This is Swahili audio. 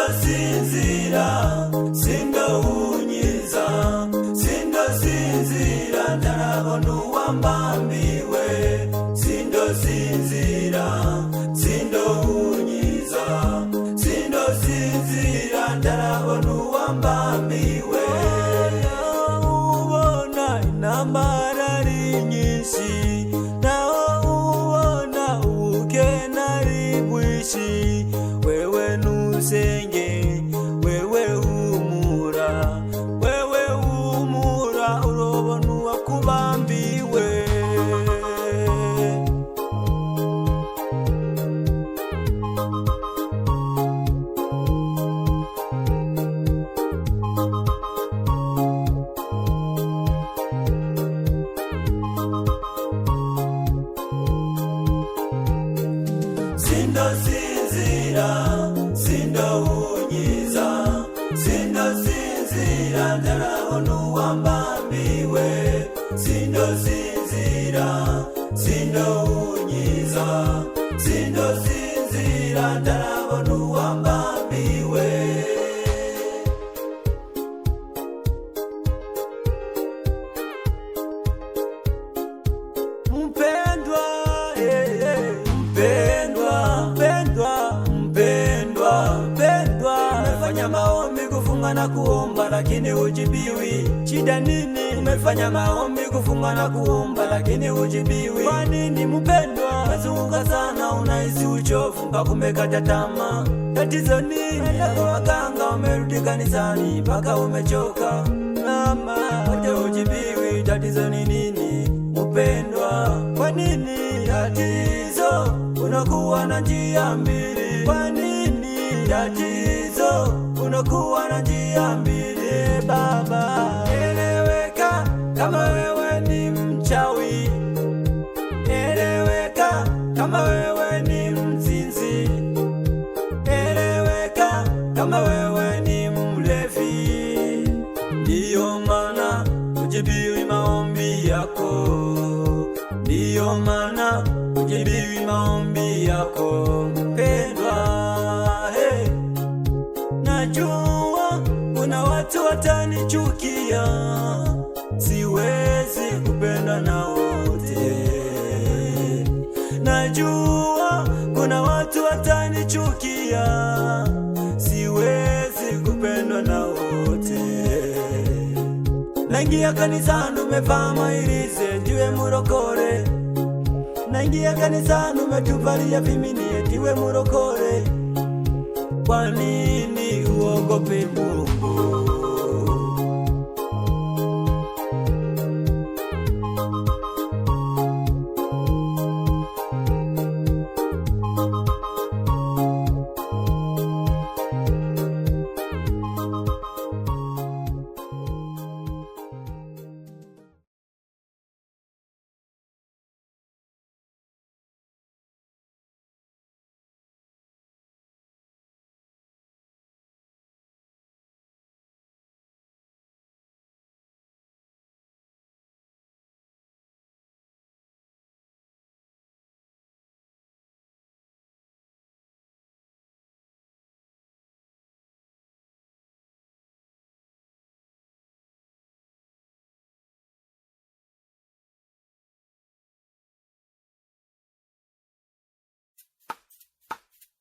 sindosinzira, sindohunyiza, sindosinzira, ndarabona uwambambiwe. Sindosinzira, sindohunyiza, sindosinzira, ndarabona uwambambiwe. Ubona intambara ari nyinshi, naho ubona ubukene ari bwinshi, wewe ntusenge, wewe humura, wewe humura, urobona uwakubambiwe. Sindosinzira, sindohunyiza, sindosinzira, ndarabona uwambambiwe. Sindosinzira, sindohunyiza, sindosinzira, ndarabona uwambambiwe. Mpendwa, mpendwa, umefanya maombi kufunga na kuomba lakini hujibiwi. Shida nini? Umefanya maombi kufunga na kuomba lakini hujibiwi. Kwa nini mpendwa? Umezunguka sana, unahisi uchovu mpaka umekata tamaa. Tatizo nini? Kwa waganga, umerudi kanisani mpaka umechoka. Mama, wote hujibiwi. Tatizo ni nini mpendwa? Kwa nini tatizo unakuwa na njia mbili? Kwa nini tatizo unakuwa na njia mbili? Baba, eleweka kama wewe ni mchawi, eleweka kama wewe ni mzinzi, eleweka kama wewe ni mlevi. Ndiyo maana hujibiwi maombi yako, ndiyo maana hujibiwi maombi yako mpendwa. Hey, najua kuna watu watanichukia, siwezi kupenda na wote. Najua kuna watu watanichukia, siwezi kupendwa na wote. Naingia kanisani umevaa mairize, ndiwe murokore. Naingia kanisani umetuvalia vimini, ndiwe murokore. Kwa nini uogope Mungu?